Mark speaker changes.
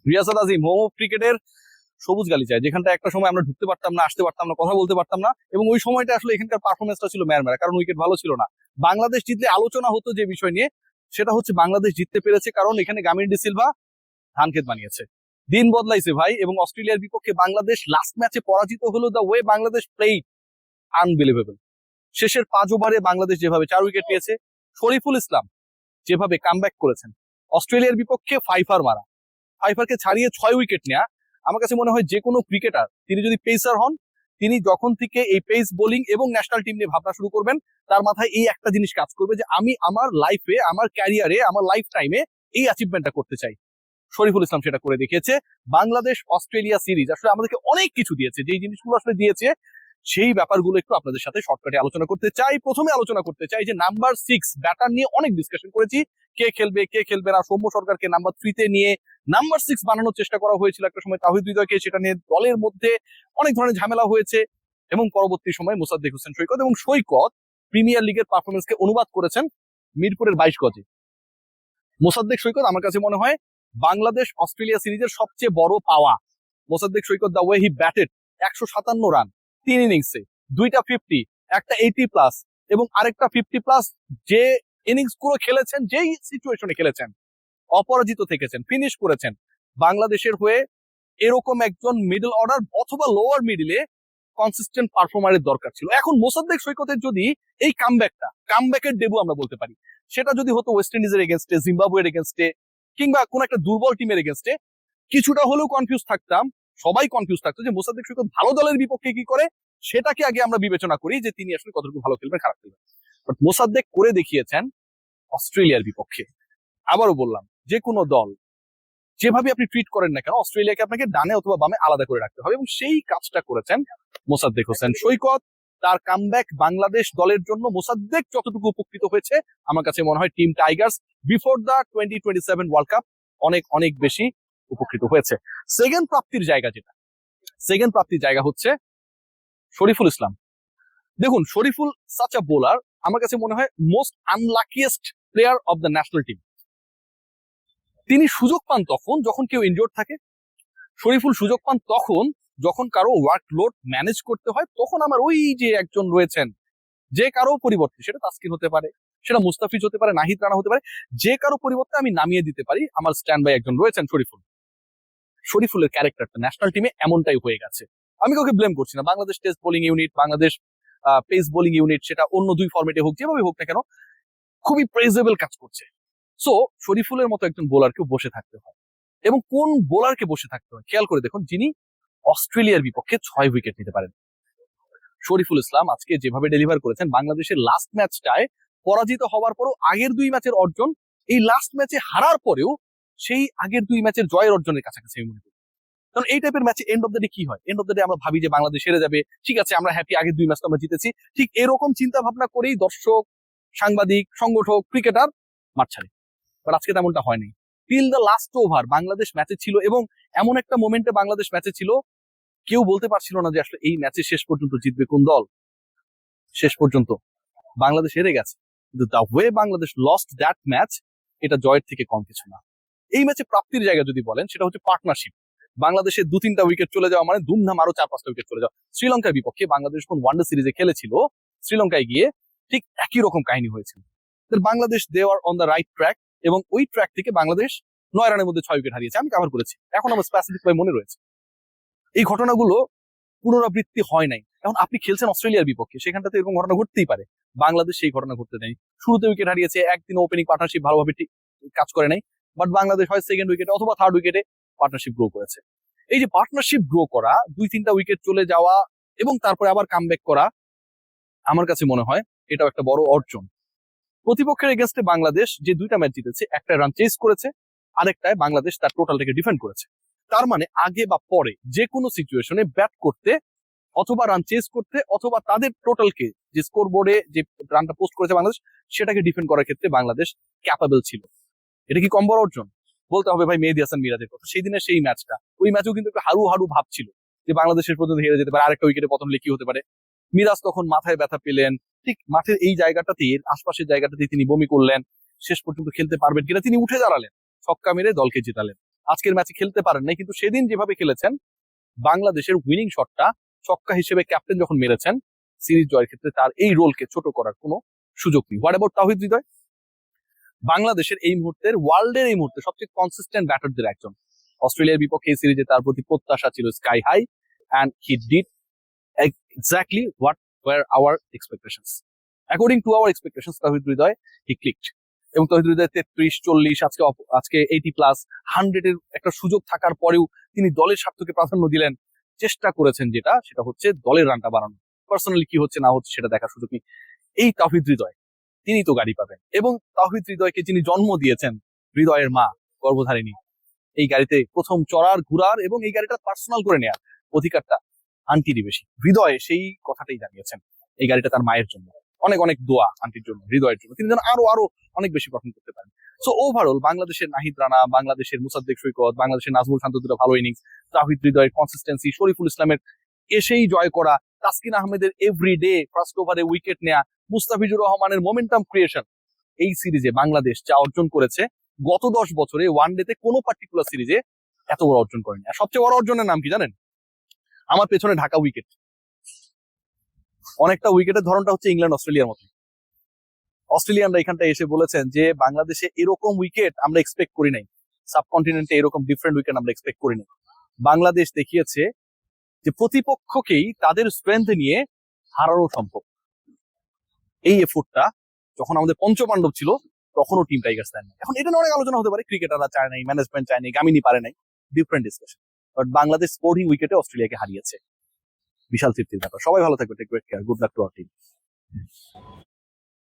Speaker 1: Riasat Azim home of ক্রিকেটের সবুজ গালিচায়, যেখানটা একটা সময় আমরা ঢুকতে পারতাম না, আসতে পারতাম না, কথা বলতে পারতাম না, এবং ওই সময়টা আসলে এখানকার পারফরমেন্সটা ছিল ম্যারম্যার, কারণ উইকেট ভালো ছিল না। বাংলাদেশ জিতলে আলোচনা হতো যে বিষয় নিয়ে, সেটা হচ্ছে বাংলাদেশ জিততে পেরেছে কারণ এখানে গামিনী ডি সিলভা ধান ক্ষেত বানিয়েছে। দিন বদলাইছে ভাই, এবং অস্ট্রেলিয়ার বিপক্ষে বাংলাদেশ লাস্ট ম্যাচে পরাজিত হলো। The way Bangladesh played unbelievable. শেষের 5 ওভারে বাংলাদেশ যেভাবে 4 উইকেট পেয়েছে, শরীফুল ইসলাম যেভাবে কামব্যাক করেছেন, অস্ট্রেলিয়ার বিপক্ষে ফাইফার মারা, ফাইফারকে ছাড়িয়ে 6 উইকেট নেওয়া, আমার কাছে মনে হয় যে কোনো ক্রিকেটার তিনি যদি পেসার হন, তিনি যখন থেকে এই পেস বোলিং এবং ন্যাশনাল টিম নিয়ে ভাবনা শুরু করবেন, তার মাথায় এই একটা জিনিস কাজ করবে যে আমি আমার লাইফে, আমার ক্যারিয়ারে, আমার লাইফ টাইমে এই অ্যাচিভমেন্টটা করতে চাই। শরীফুল ইসলাম সেটা করে দেখিয়েছে। বাংলাদেশ অস্ট্রেলিয়া সিরিজ আসলে আমাদেরকে অনেক কিছু দিয়েছে, যেই জিনিসগুলো আসলে দিয়েছে সেই ব্যাপারগুলো একটু আপনাদের সাথে শর্টকাটে আলোচনা করতে চাই। প্রথমে আলোচনা করতে চাই যে নাম্বার 6 ব্যাটার নিয়ে অনেক ডিসকাশন করেছি, কে খেলবে কে খেলবে না। সৌম্য সরকারকে নাম্বার 3 নিয়ে নাম্বার 6 বানানোর চেষ্টা করা হয়েছিল একটা সময় তাওহিদ হৃদয়কে, সেটা নিয়ে দলের মধ্যে অনেক ধরনের ঝামেলা হয়েছে, এবং পরবর্তী সময় মোসাদ্দেক হোসেন সৈকত, এবং সৈকত প্রিমিয়ার লিগের পারফরমেন্সকে অনুবাদ করেছেন মিরপুরের 22 গজে। মোসাদ্দেক সৈকত আমার কাছে মনে হয় বাংলাদেশ অস্ট্রেলিয়া সিরিজের সবচেয়ে বড় পাওয়া। Mosaddek Saikat the way he batted, 157 run 3 ইনিংসে, 2টা 50, একটা 80+, এবং আরেকটা 50+, যে ইনিংস গুলো খেলেছেন, যেই সিচুয়েশনে খেলেছেন, অপরাজিত থেকেছেন, ফিনিশ করেছেন। বাংলাদেশের হয়ে এরকম একজন মিডল অর্ডার অথবা লোয়ার মিডিলে কনসিস্টেন্ট পারফর্মারের দরকার ছিল। এখন মোসাদ্দেক সৈকতের যদি এই কামব্যাকের ডেবু আমরা বলতে পারি, সেটা যদি হতো ওয়েস্ট ইন্ডিজের এগেনস্টে, জিম্বাবুয়ের এগেনস্টে, কিংবা কোন একটা দুর্বল টিমের এগেনস্টে, কিছুটা হলেও কনফিউজ থাকতাম, সবাই কনফিউজ থাকতো যে মোসাদ্দেক সৈকত ভালো দলের বিপক্ষে কি করে, সেটাকে আগে আমরা বিবেচনা করি যে তিনি আসলে কতটুকু ভালো খেলবেন, খারাপ খেলবেন। বাট মোসাদ্দেক করে দেখিয়েছেন অস্ট্রেলিয়ার বিপক্ষে। আবারও বললাম, যে কোনো দল যেভাবে আপনি ট্রিট করেন না কেন, অস্ট্রেলিয়াকে আপনাকে ডানে অথবা বামে আলাদা করে রাখতে হবে, এবং সেই কাজটা করেছেন মোসাদ্দেক হোসেন সৈকত। তার কামব্যাক বাংলাদেশ দলের জন্য মোসাদ্দেক যতটুকু উপকৃত হয়েছে, আমার কাছে মনে হয় team Tigers before the 2027 World Cup অনেক অনেক বেশি উপকৃত হয়েছে। সেকেন্ড প্রাপ্তির জায়গা হচ্ছে শরীফুল ইসলাম। দেখুন, শরীফুল সাচ আ বোলার, আমার কাছে মনে হয় most unluckiest player of the national team. তিনি সুযোগ পান তখন যখন কেউ ইনজোর্ড থাকে, শরীফুল সুযোগ পান তখন যখন কারো ওয়ার্কলোড ম্যানেজ করতে হয়, তখন আমার ওই যে একজন রয়েছেন যে কারো পরিবর্তে, সেটা তাসকিন হতে পারে, সেটা মুস্তাফিজ হতে পারে, নাহিদ রানা হতে পারে, যে কারো পরিবর্তে আমি নামিয়ে দিতে পারি, আমার স্ট্যান্ড বাই একজন রয়েছেন শরীফুলের ক্যারেক্টারটা ন্যাশনাল টিমে এমনটাই হয়ে গেছে। আমি কাউকে ব্লেম করছি না, Bangladesh test bowling unit, Bangladesh pace bowling unit, সেটা অন্য 2 ফরম্যাটে হোক, যেভাবে হোক না কেন, খুবই প্রেজেবল কাজ করছে। সো শরীফুলের মতো একজন বোলারকে বসে থাকতে হয়, এবং কোন বোলারকে বসে থাকতে হয় খেয়াল করে দেখুন, যিনি অস্ট্রেলিয়ার বিপক্ষে 6 উইকেট নিতে পারেন। শরীফুল ইসলাম আজকে যেভাবে ডেলিভার করেছেন, বাংলাদেশের লাস্ট ম্যাচটায় পরাজিত হওয়ার পরও আগের 2 ম্যাচের অর্জন, এই লাস্ট ম্যাচে হারার পরেও সেই আগের 2 ম্যাচের জয়ের অর্জনের কাছাকাছি আমি মনে করি। কারণ এই টাইপের ম্যাচে এন্ড অফ দ্য ডে কি হয়, এন্ড অফ দ্য ডে আমরা ভাবি যে বাংলাদেশ হেরে যাবে, ঠিক আছে আমরা হ্যাপি, আগের 2 ম্যাচ আমরা জিতেছি, ঠিক এরকম চিন্তা ভাবনা করেই দর্শক, সাংবাদিক, সংগঠক, ক্রিকেটার মাঠ ছাড়ে। বাট আজকে তেমনটা হয়নি। Till the last over Bangladesh ম্যাচে ছিল, এবং এমন একটা মোমেন্টে বাংলাদেশ ম্যাচে ছিল, কেউ বলতে পারছিল না যে আসলে এই ম্যাচে শেষ পর্যন্ত জিতবে কোন দল। শেষ পর্যন্ত বাংলাদেশ হেরে গেছে, কিন্তু the way Bangladesh lost that match, এটা জয়ের থেকে কম কিছু না। এই ম্যাচে প্রাপ্তির জায়গা যদি বলেন, সেটা হচ্ছে পার্টনারশিপ। বাংলাদেশের 2-3টা উইকেট চলে যাওয়া মানে ধুমধাম আরো 4-5টা উইকেট চলে যাওয়া। শ্রীলঙ্কার বিপক্ষে বাংলাদেশ কোন ওয়ানডে সিরিজে খেলেছিল, শ্রীলঙ্কায় গিয়ে ঠিক একই রকম কাহিনী হয়েছিল। বাংলাদেশ দে আর অন দ্য রাইট ট্র্যাক, এবং ওই ট্র্যাক থেকে বাংলাদেশ 9 রানের মধ্যে 6 উইকেট হারিয়েছে। আমি কভার করেছি, এখন আমার স্পেসিফিক ভাবে মনে রয়েছে। এই ঘটনাগুলো পুনরাবৃত্তি হয় নাই। এখন আপনি খেলছেন অস্ট্রেলিয়ার বিপক্ষে, সেখানটাতে এরকম ঘটনা ঘটতেই পারে। বাংলাদেশ সেই ঘটনা ঘটতে দেয়নি, শুরুতে উইকেট হারিয়েছে, একদিন ওপেনিং পার্টনারশিপ ভালোভাবে কাজ করে নাই, বাট বাংলাদেশ হয় সেকেন্ড উইকেটে অথবা থার্ড উইকেটে পার্টনারশিপ গ্রো করেছে। এই যে পার্টনারশিপ গ্রো করা, 2-3টা উইকেট চলে যাওয়া এবং তারপরে আবার কামব্যাক করা, আমার কাছে মনে হয় এটাও একটা বড় অর্জন। প্রতিপক্ষের এগেনস্টে বাংলাদেশ যে 2টা ম্যাচ জিতেছে, একটা রান চেস করেছে, আরেকটায় বাংলাদেশ তার টোটালটাকে ডিফেন্ড করেছে। তার মানে আগে বা পরে যে কোনো সিচুয়েশনে ব্যাট করতে, অথবা রান চেস করতে, অথবা তাদের টোটালকে যে স্কোর বোর্ডে যে রানটা পোস্ট করেছে বাংলাদেশ, সেটাকে ডিফেন্ড করার ক্ষেত্রে বাংলাদেশ ক্যাপাবল ছিল। এটা কি কম বড় অর্জন? বলতে হবে ভাই মেহেদী হাসান মিরাজের কথা। সেই দিনের সেই ম্যাচটা, ওই ম্যাচেও কিন্তু একটু হারু হারু ভাব ছিল যে বাংলাদেশের পর্যন্ত হেরে যেতে পারে, আরেকটা উইকেটে পতন হলে কি হতে পারে। মিরাজ তখন মাথায় ব্যথা পেলেন, ঠিক মাঠের এই জায়গাটাতে, আশপাশের জায়গাটাতে তিনি বমি করলেন, শেষ পর্যন্ত খেলতে পারবেন কিনা তিনি উঠে দাঁড়ালেন, ছক্কা মেরে দলকে জেতালেন। আজকের ম্যাচে খেলতে পারেন নাই, কিন্তু সেদিন যেভাবে খেলেছেন, বাংলাদেশের উইনিং শটটা ছক্কা হিসেবে ক্যাপ্টেন যখন মেরেছেন সিরিজ জয়ের ক্ষেত্রে, তার এই রোলকে ছোট করার কোনো সুযোগ নেই। What about Towhid Hridoy? বাংলাদেশের এই মুহূর্তের, ওয়ার্ল্ডের এই মুহূর্তে সবচেয়ে কনসিস্টেন্ট ব্যাটারদের একজন। অস্ট্রেলিয়ার বিপক্ষে এই সিরিজে তার প্রতি প্রত্যাশা ছিল sky high, and he did exactly what were our expectations. According to our expectations, Towhid Hridoy he clicked. এবং তাওহিদ হৃদয় 33, 40, আজকে 80+, 100 এর একটা সুযোগ থাকার পরেও তিনি দলের স্বার্থকে প্রাধান্য দিলেন, চেষ্টা করেছেন সেটা হচ্ছে দলের রানটা বাড়ানো। পার্সোনালি কি হচ্ছে না হচ্ছে সেটা দেখার সুযোগ নেই। এই তাওহিদ হৃদয়, তিনি তো গাড়ি পাবেন। এবং তাওহিদ হৃদয়কে যিনি জন্ম দিয়েছেন, হৃদয়ের মা গর্ভধারিণী, এই গাড়িতে প্রথম চড়ার, ঘুরার এবং এই গাড়িটা পার্সোনাল করে নেয়ার অধিকারটা আন্টিরই বেশি। হৃদয় সেই কথাটাই জানিয়েছেন, এই গাড়িটা তার মায়ের জন্য। অনেক অনেক দোয়া আন্টির জন্য, হৃদয়ের জন্য, তিনি যেন আরো আরো অনেক বেশি পারফর্ম করতে পারেন। সো ওভারঅল বাংলাদেশের নাহিদ রানা, বাংলাদেশের মুসাদ্দেক সৈকত, বাংলাদেশের নাজমুল শান্ত দুটো ভালো ইনিংস, তাওহিদ হৃদয়ের কনসিস্টেন্সি, শরীফুল ইসলামের এসেই জয় করা, তাসকিন আহমেদের এভরিডে ফার্স্ট ওভারে উইকেট নেয়া, মুস্তাফিজুর রহমানের মোমেন্টাম ক্রিয়েশন, এই সিরিজে বাংলাদেশ যা অর্জন করেছে গত 10 বছরে ওয়ানডেতে কোনো পার্টিকুলার সিরিজে এত বড় অর্জন করেনি। আর সবচেয়ে বড় অর্জনের নাম কি জানেন? আমার পেছনে ঢাকা উইকেট। অনেকটা উইকেটের ধরনটা হচ্ছে ইংল্যান্ড অস্ট্রেলিয়ার মতো। অস্ট্রেলিয়ানরা এখানটা এসে বলেছেন যে বাংলাদেশে এরকম উইকেট আমরা এক্সপেক্ট করি নাই, সাবকন্টিনেন্টে এরকম ডিফারেন্ট উইকেট আমরা এক্সপেক্ট করি নাই। বাংলাদেশ দেখিয়েছে যে প্রতিপক্ষকেই তাদের স্ট্রেংথ নিয়ে হারানো সম্ভব। এই এফোর্টটা যখন আমাদের পঞ্চপাণ্ডব ছিল তখনও টিম টাইগার্স দেয় না। এখন এটা নিয়ে অনেক আলোচনা হতে পারে, ক্রিকেটাররা চায় নাই, ম্যানেজমেন্ট চায় নাই, গামিনী পারে নাই, different discussion. But Bangladesh sporting উইকেটে অস্ট্রেলিয়াকে হারিয়েছে, বিশাল তৃপ্তির ব্যাপার। সবাই ভালো থাকবে, take great care, good luck to our team.